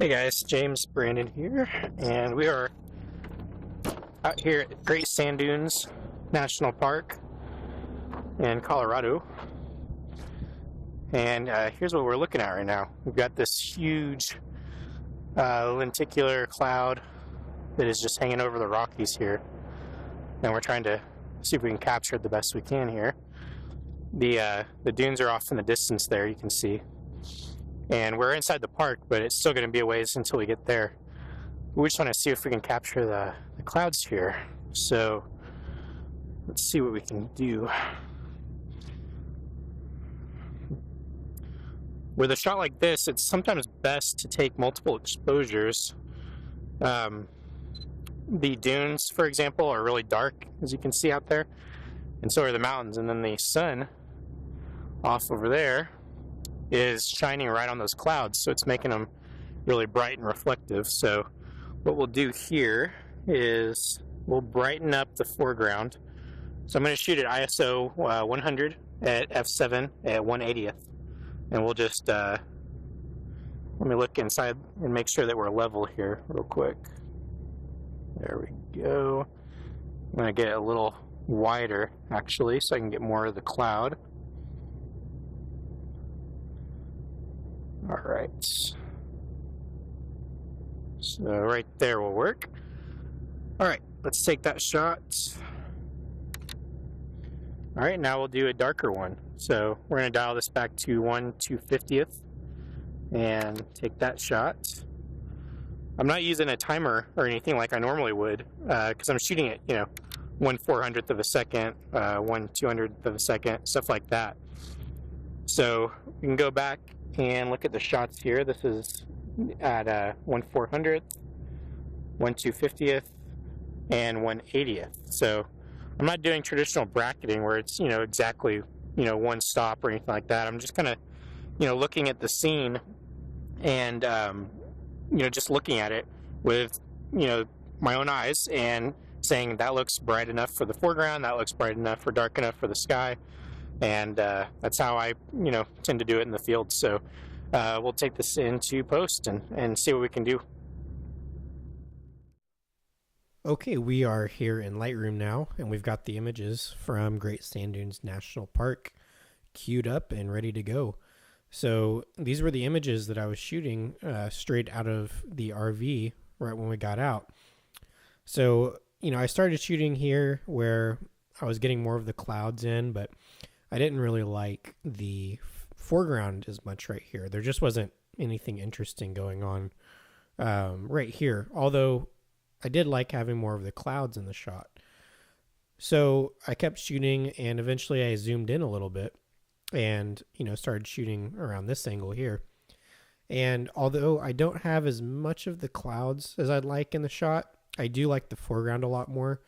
Hey guys, James Brandon here, and we are out here at Great Sand Dunes National Park in Colorado. And here's what we're looking at right now. We've got this huge lenticular cloud that is just hanging over the Rockies here, and we're trying to see if we can capture it the best we can here. The dunes are off in the distance there, you can see. And we're inside the park, but it's still going to be a ways until we get there. We just want to see if we can capture the clouds here. So let's see what we can do. With a shot like this, it's sometimes best to take multiple exposures. The dunes, for example, are really dark, as you can see out there, and so are the mountains. And then the sun off over there is shining right on those clouds, so it's making them really bright and reflective. So what we'll do here is we'll brighten up the foreground. So I'm going to shoot at ISO 100 at f7 at 1/80th, and we'll just let me look inside and make sure that we're level here real quick. There we go. I'm going to get it a little wider actually, so I can get more of the cloud. Alright, so right there will work. Alright, let's take that shot. Alright, now we'll do a darker one. So we're going to dial this back to 1/250th and take that shot. I'm not using a timer or anything like I normally would, because I'm shooting it, 1/400th of a second, 1/200th of a second, stuff like that. So we can go back and look at the shots here. This is at 1/400th, 1/250th, and 1/80th. So I'm not doing traditional bracketing where it's exactly one stop or anything like that. I'm just kind of looking at the scene and just looking at it with my own eyes and saying that looks bright enough for the foreground, that looks bright enough or dark enough for the sky. And that's how I, tend to do it in the field. So we'll take this into post and see what we can do. Okay, we are here in Lightroom now, and we've got the images from Great Sand Dunes National Park queued up and ready to go. So these were the images that I was shooting straight out of the RV right when we got out. So, I started shooting here where I was getting more of the clouds in, but I didn't really like the foreground as much right here. There just wasn't anything interesting going on right here, although I did like having more of the clouds in the shot. So I kept shooting, and eventually I zoomed in a little bit and, started shooting around this angle here. And although I don't have as much of the clouds as I'd like in the shot, I do like the foreground a lot more.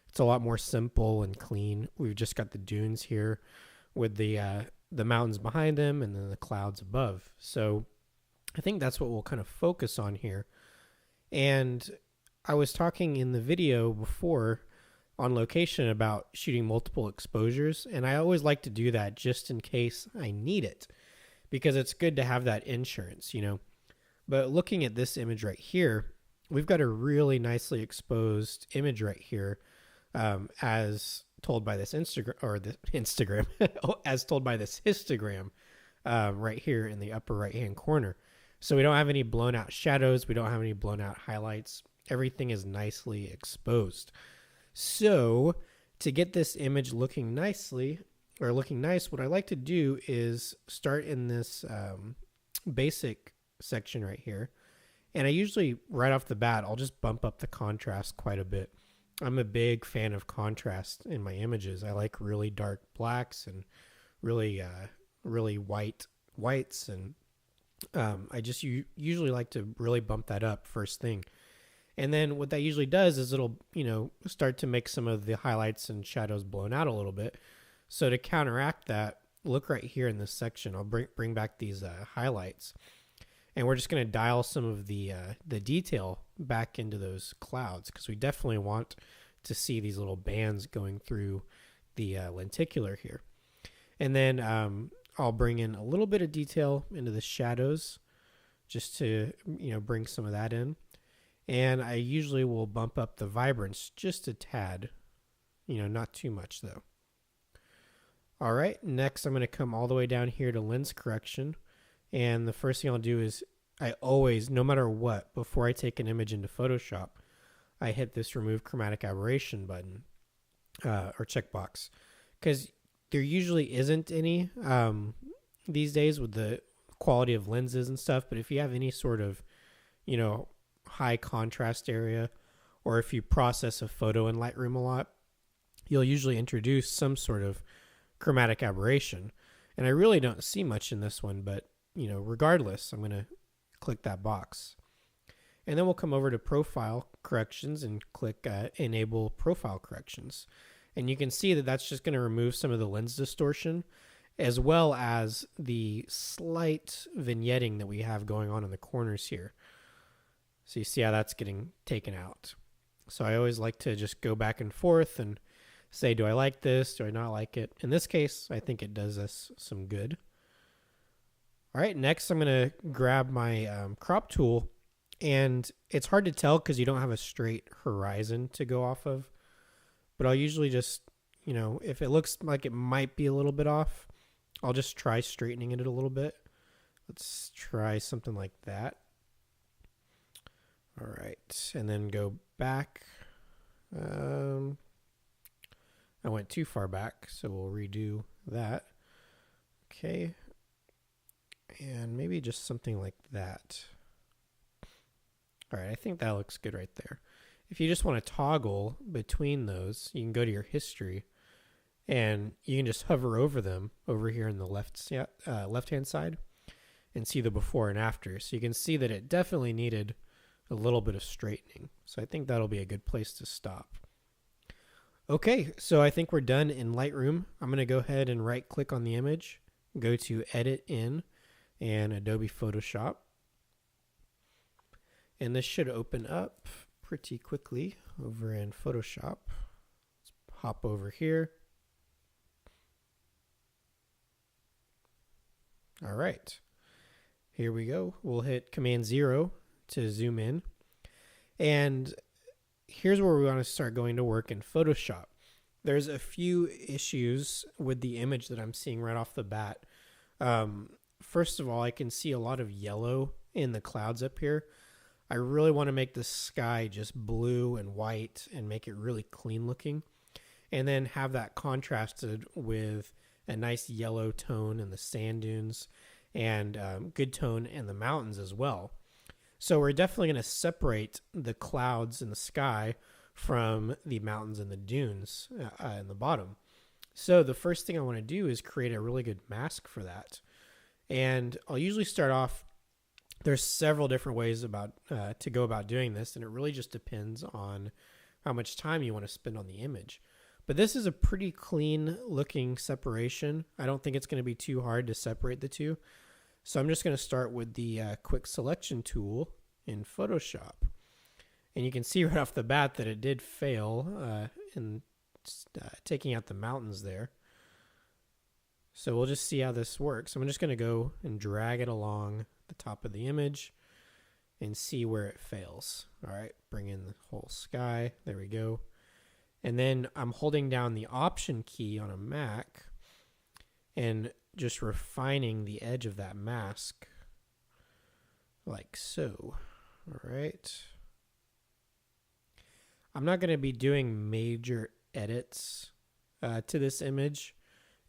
It's a lot more simple and clean. We've just got the dunes here with the mountains behind them and then the clouds above. So I think that's what we'll kind of focus on here. And I was talking in the video before on location about shooting multiple exposures, and I always like to do that just in case I need it, because it's good to have that insurance, But looking at this image right here, we've got a really nicely exposed image right here, as told by this Instagram, as told by this histogram right here in the upper right hand corner. So we don't have any blown out shadows, we don't have any blown out highlights. Everything is nicely exposed. So to get this image looking nice, what I like to do is start in this basic section right here. And I usually, right off the bat, I'll just bump up the contrast quite a bit. I'm a big fan of contrast in my images. I like really dark blacks and really whites, and I just usually like to really bump that up first thing. And then what that usually does is it'll, start to make some of the highlights and shadows blown out a little bit. So to counteract that, look right here in this section. I'll bring back these highlights. And we're just going to dial some of the detail back into those clouds, because we definitely want to see these little bands going through the lenticular here. And then I'll bring in a little bit of detail into the shadows just to, bring some of that in. And I usually will bump up the vibrance just a tad, not too much though. All right, next I'm going to come all the way down here to lens correction. And the first thing I'll do is I always, no matter what, before I take an image into Photoshop, I hit this remove chromatic aberration button or checkbox, because there usually isn't any these days with the quality of lenses and stuff. But if you have any sort of, high contrast area, or if you process a photo in Lightroom a lot, you'll usually introduce some sort of chromatic aberration. And I really don't see much in this one, but regardless, I'm going to click that box. And then we'll come over to profile corrections and click enable profile corrections. And you can see that that's just going to remove some of the lens distortion, as well as the slight vignetting that we have going on in the corners here. So you see how that's getting taken out. So I always like to just go back and forth and say, do I like this? Do I not like it? In this case, I think it does us some good. All right, next I'm going to grab my crop tool. And it's hard to tell because you don't have a straight horizon to go off of. But I'll usually just, if it looks like it might be a little bit off, I'll just try straightening it a little bit. Let's try something like that. All right, and then go back. I went too far back, so we'll redo that. Okay, and maybe just something like that. All right, I think that looks good right there. If you just want to toggle between those, you can go to your history, and you can just hover over them over here in the left-hand side and see the before and after. So you can see that it definitely needed a little bit of straightening. So I think that'll be a good place to stop. Okay, so I think we're done in Lightroom. I'm going to go ahead and right-click on the image, go to Edit In, and Adobe Photoshop. And this should open up pretty quickly over in Photoshop. Let's hop over here. All right, here we go. We'll hit Command 0 to zoom in. And here's where we want to start going to work in Photoshop. There's a few issues with the image that I'm seeing right off the bat. First of all, I can see a lot of yellow in the clouds up here. I really want to make the sky just blue and white and make it really clean looking. And then have that contrasted with a nice yellow tone in the sand dunes and good tone in the mountains as well. So we're definitely going to separate the clouds in the sky from the mountains and the dunes in the bottom. So the first thing I want to do is create a really good mask for that. And I'll usually start off, there's several different ways to go about doing this, and it really just depends on how much time you want to spend on the image. But this is a pretty clean looking separation. I don't think it's going to be too hard to separate the two. So I'm just going to start with the quick selection tool in Photoshop. And you can see right off the bat that it did fail in taking out the mountains there. So we'll just see how this works. I'm just going to go and drag it along the top of the image and see where it fails. All right, bring in the whole sky. There we go. And then I'm holding down the Option key on a Mac and just refining the edge of that mask like so. All right. I'm not going to be doing major edits to this image.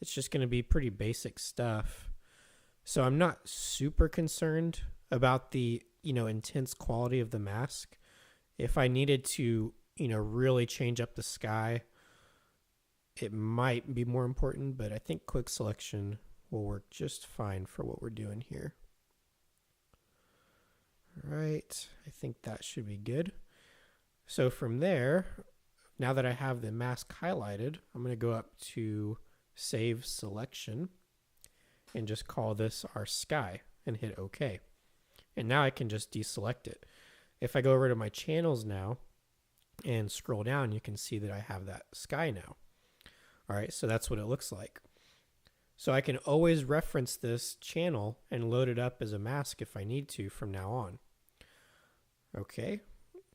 It's just going to be pretty basic stuff. So I'm not super concerned about the, intense quality of the mask. If I needed to, really change up the sky, it might be more important, but I think quick selection will work just fine for what we're doing here. All right, I think that should be good. So from there, now that I have the mask highlighted, I'm going to go up to Save Selection and just call this our sky and hit OK. And now I can just deselect it. If I go over to my channels now and scroll down, you can see that I have that sky now. All right, so that's what it looks like. So I can always reference this channel and load it up as a mask if I need to from now on. Okay,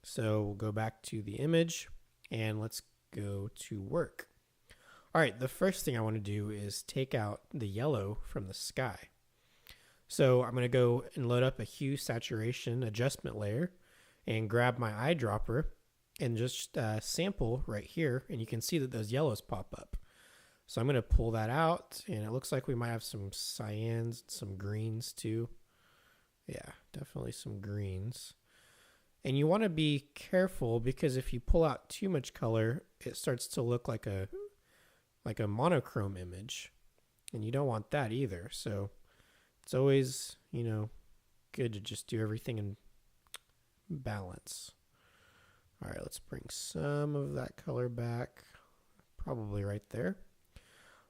so we'll go back to the image and let's go to work. All right, the first thing I want to do is take out the yellow from the sky. So I'm going to go and load up a hue saturation adjustment layer and grab my eyedropper and just sample right here, and you can see that those yellows pop up. So I'm going to pull that out, and it looks like we might have some cyans, some greens too. Yeah, definitely some greens. And you want to be careful because if you pull out too much color, it starts to look like a monochrome image, and you don't want that either. So it's always, good to just do everything in balance. All right, let's bring some of that color back, probably right there.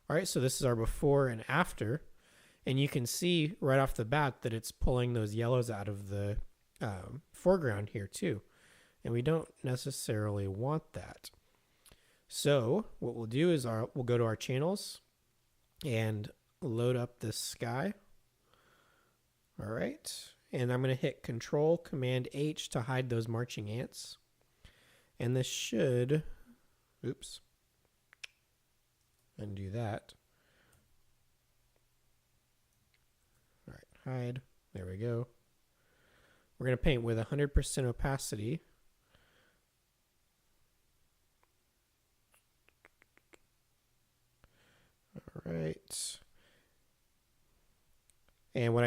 All right, so this is our before and after, and you can see right off the bat that it's pulling those yellows out of the foreground here too, and we don't necessarily want that. So what we'll do is we'll go to our channels and load up this sky. All right, and I'm going to hit Control Command H to hide those marching ants, and this should, oops, undo that. All right, hide. There we go. We're going to paint with 100% opacity. All right. And what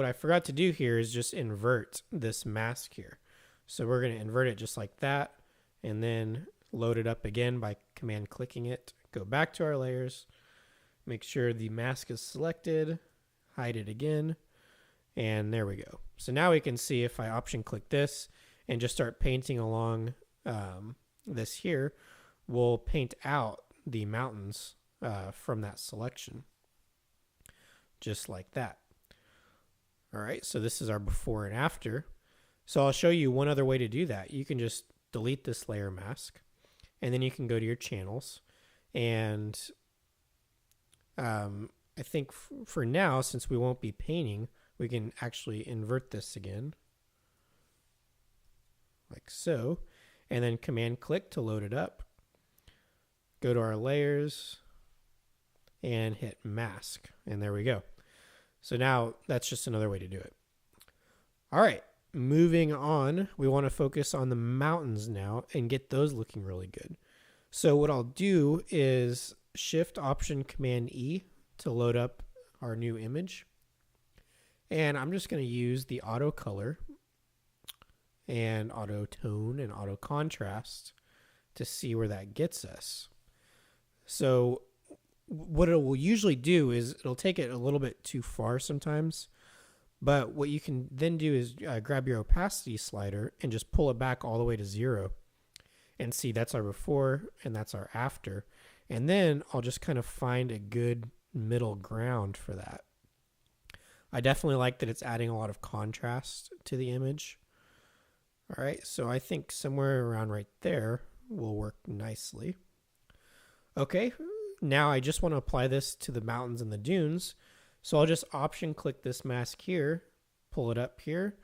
I forgot to do here is just invert this mask here. So we're going to invert it just like that, and then load it up again by command clicking it. Go back to our layers, make sure the mask is selected, hide it again, and there we go. So now we can see if I option click this and just start painting along this here, we'll paint out the mountains from that selection, just like that. All right, so this is our before and after. So I'll show you one other way to do that. You can just delete this layer mask, and then you can go to your channels. And I think for now, since we won't be painting, we can actually invert this again, like so, and then command click to load it up. Go to our layers and hit mask, and there we go. So now that's just another way to do it. All right, moving on, we want to focus on the mountains now and get those looking really good. So what I'll do is Shift Option Command E to load up our new image. And I'm just going to use the auto color and auto tone and auto contrast to see where that gets us. So what it will usually do is it'll take it a little bit too far sometimes, but what you can then do is grab your opacity slider and just pull it back all the way to 0, and see that's our before and that's our after, and then I'll just kind of find a good middle ground for that. I definitely like that it's adding a lot of contrast to the image. All right, so I think somewhere around right there will work nicely. Okay, now I just want to apply this to the mountains and the dunes. So I'll just option click this mask here, pull it up here,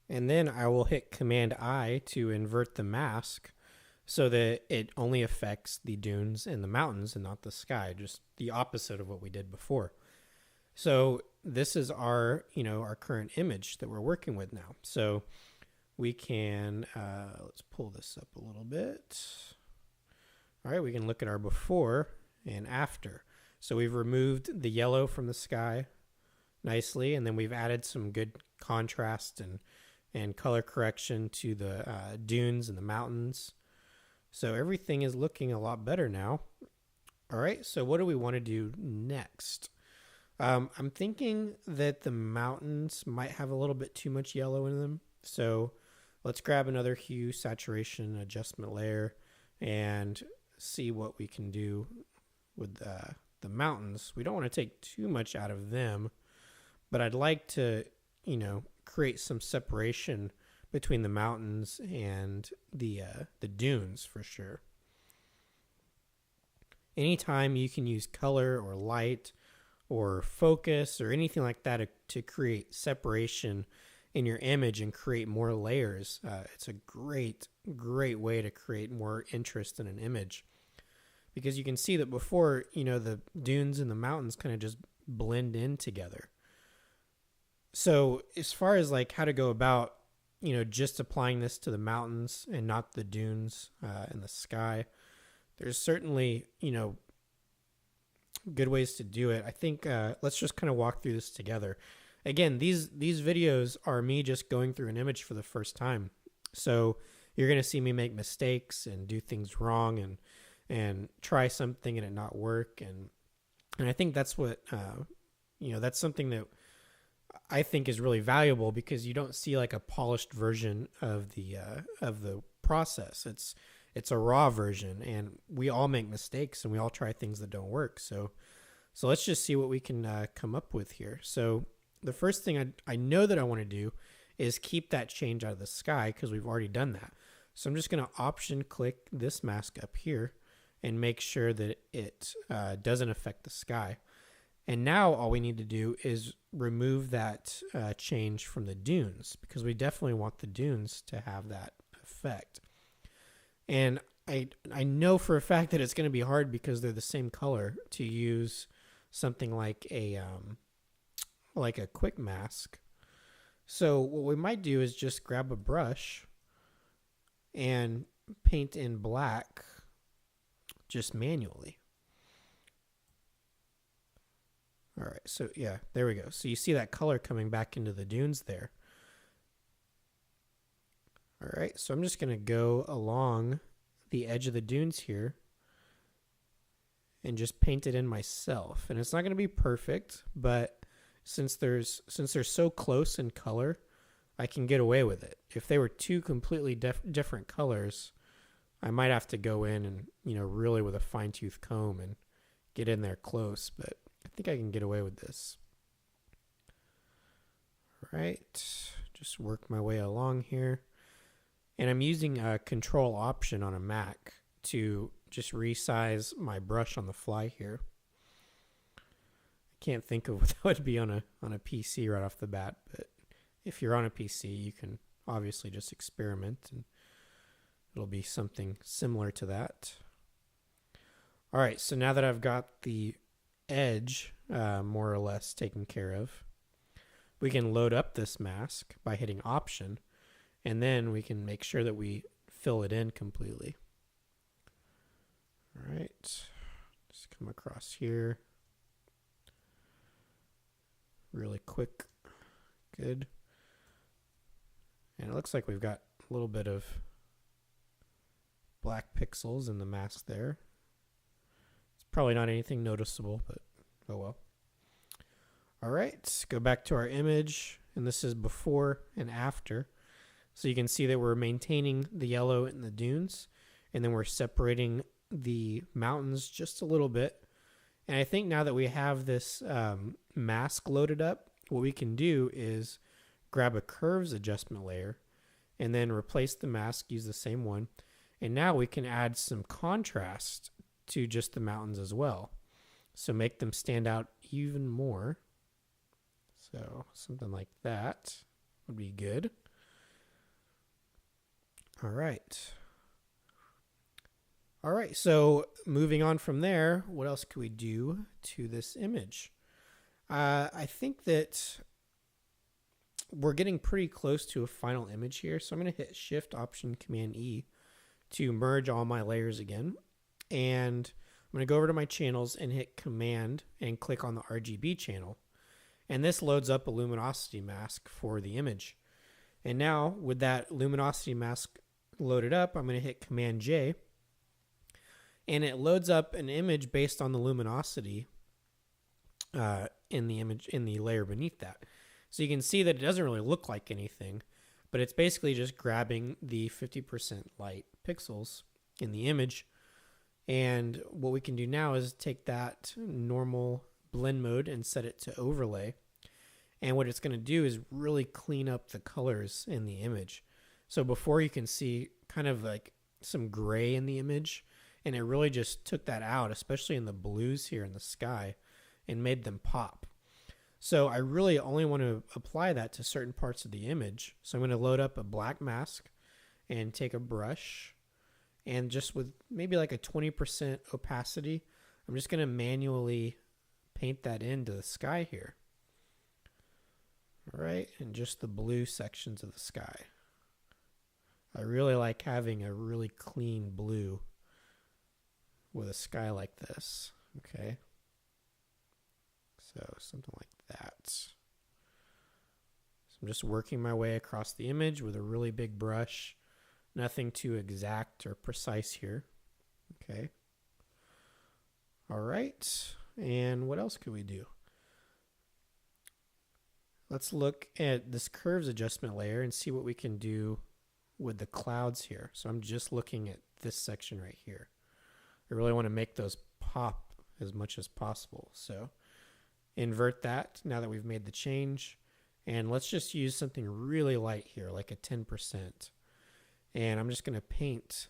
and then I will hit Command I to invert the mask so that it only affects the dunes and the mountains and not the sky, just the opposite of what we did before. So this is our, our current image that we're working with now. So we can, let's pull this up a little bit. All right, we can look at our before and after. So we've removed the yellow from the sky nicely, and then we've added some good contrast and color correction to the dunes and the mountains. So everything is looking a lot better now. All right, so what do we want to do next? I'm thinking that the mountains might have a little bit too much yellow in them. So let's grab another hue saturation adjustment layer and see what we can do with the mountains. We don't want to take too much out of them, but I'd like to, create some separation between the mountains and the dunes for sure. Anytime you can use color or light or focus or anything like that to create separation in your image and create more layers. It's a great way to create more interest in an image, because you can see that before, the dunes and the mountains kind of just blend in together. So as far as like how to go about, just applying this to the mountains and not the dunes and the sky, there's certainly, good ways to do it. I think let's just kind of walk through this together. Again, these videos are me just going through an image for the first time. So you're going to see me make mistakes and do things wrong and try something and it not work. And I think that's what, that's something that I think is really valuable, because you don't see like a polished version of the process. It's a raw version, and we all make mistakes and we all try things that don't work. So let's just see what we can come up with here. So the first thing I know that I want to do is keep that change out of the sky, because we've already done that. So I'm just going to option click this mask up here and make sure that it doesn't affect the sky. And now all we need to do is remove that change from the dunes, because we definitely want the dunes to have that effect. And I know for a fact that it's going to be hard, because they're the same color, to use something like a quick mask. So what we might do is just grab a brush and paint in black just manually. All right, so yeah, there we go. So you see that color coming back into the dunes there. All right, so I'm just going to go along the edge of the dunes here and just paint it in myself. And it's not going to be perfect, but since they're so close in color, I can get away with it. If they were two completely different colors, I might have to go in and, really with a fine-tooth comb and get in there close, but I think I can get away with this. All right, just work my way along here. And I'm using a Control Option on a Mac to just resize my brush on the fly here. I can't think of what that would be on a PC right off the bat, but if you're on a PC, you can obviously just experiment and it'll be something similar to that. All right, so now that I've got the edge more or less taken care of, we can load up this mask by hitting Option, and then we can make sure that we fill it in completely. All right, just come across here really quick. Good. And it looks like we've got a little bit of black pixels in the mask there. It's probably not anything noticeable, but oh well. All right, go back to our image, and this is before and after. So you can see that we're maintaining the yellow in the dunes, and then we're separating the mountains just a little bit. And I think now that we have this mask loaded up, what we can do is grab a curves adjustment layer and then replace the mask, use the same one. And now we can add some contrast to just the mountains as well. So make them stand out even more. So something like that would be good. All right. All right, so moving on from there, what else could we do to this image? I think that we're getting pretty close to a final image here. So I'm going to hit Shift Option Command E to merge all my layers again. And I'm going to go over to my channels and hit Command and click on the RGB channel. And this loads up a luminosity mask for the image. And now with that luminosity mask loaded up, I'm going to hit Command J. And it loads up an image based on the luminosity in the image, in the layer beneath that. So you can see that it doesn't really look like anything, but it's basically just grabbing the 50% light pixels in the image. And what we can do now is take that normal blend mode and set it to overlay. And what it's going to do is really clean up the colors in the image. So before, you can see kind of like some gray in the image, and it really just took that out, especially in the blues here in the sky. and made them pop. So I really only want to apply that to certain parts of the image. So I'm going to load up a black mask and take a brush, and just with maybe like a 20% opacity, I'm just going to manually paint that into the sky here. All right, and just the blue sections of the sky. I really like having a really clean blue with a sky like this. Okay. So something like that. So I'm just working my way across the image with a really big brush. Nothing too exact or precise here. Okay. All right. And what else could we do? Let's look at this curves adjustment layer and see what we can do with the clouds here. So I'm just looking at this section right here. I really want to make those pop as much as possible. So invert that now that we've made the change. And let's just use something really light here, like a 10%. And I'm just going to paint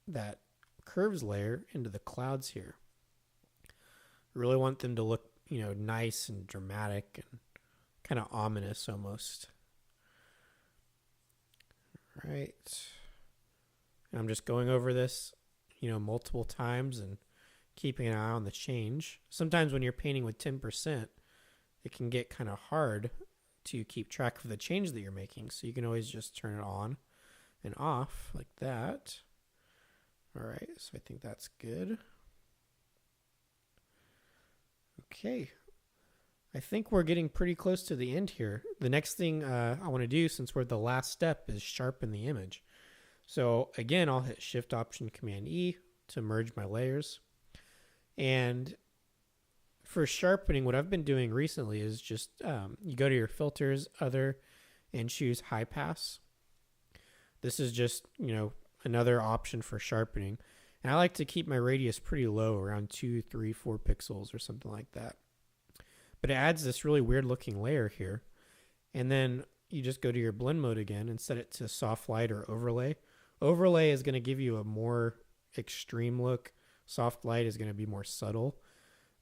that curves layer into the clouds here. I really want them to look, nice and dramatic and kind of ominous almost. All right. And I'm just going over this, multiple times and keeping an eye on the change. Sometimes when you're painting with 10%, it can get kind of hard to keep track of the change that you're making. So you can always just turn it on and off like that. All right, so I think that's good. Okay, I think we're getting pretty close to the end here. The next thing I want to do, since we're at the last step, is sharpen the image. So again, I'll hit Shift Option Command E to merge my layers. And for sharpening, what I've been doing recently is just you go to your filters, other, and choose high pass. This is just, another option for sharpening. And I like to keep my radius pretty low, around 2, 3, 4 pixels or something like that. But it adds this really weird looking layer here. And then you just go to your blend mode again and set it to soft light or overlay. Overlay is going to give you a more extreme look. Soft light is going to be more subtle.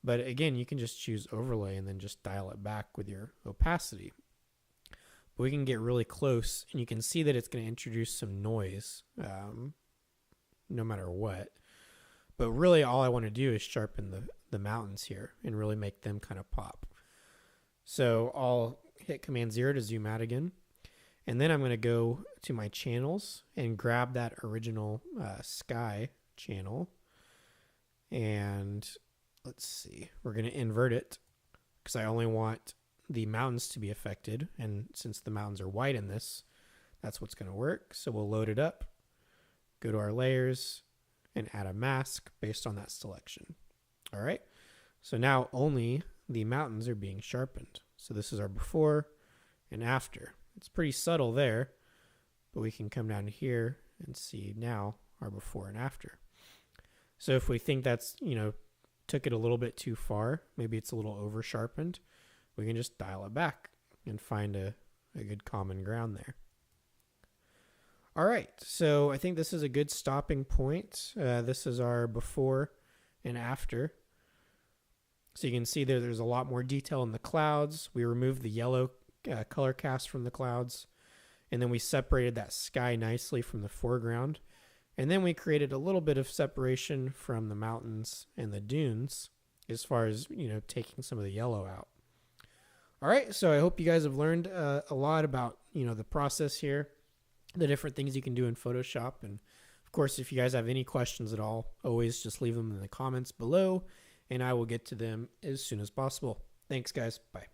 But again, you can just choose overlay and then just dial it back with your opacity. But we can get really close and you can see that it's going to introduce some noise no matter what. But really all I want to do is sharpen the mountains here and really make them kind of pop. So I'll hit Command 0 to zoom out again. And then I'm going to go to my channels and grab that original sky channel. And let's see, we're going to invert it because I only want the mountains to be affected. And since the mountains are white in this, that's what's going to work. So we'll load it up, go to our layers, and add a mask based on that selection. All right. So now only the mountains are being sharpened. So this is our before and after. It's pretty subtle there, but we can come down here and see now our before and after. So if we think that's, took it a little bit too far, maybe it's a little over sharpened, we can just dial it back and find a good common ground there. All right, so I think this is a good stopping point. This is our before and after. So you can see there's a lot more detail in the clouds. We removed the yellow color cast from the clouds, and then we separated that sky nicely from the foreground. And then we created a little bit of separation from the mountains and the dunes as far as, taking some of the yellow out. All right, so I hope you guys have learned a lot about, the process here, the different things you can do in Photoshop. And of course, if you guys have any questions at all, always just leave them in the comments below and I will get to them as soon as possible. Thanks, guys. Bye.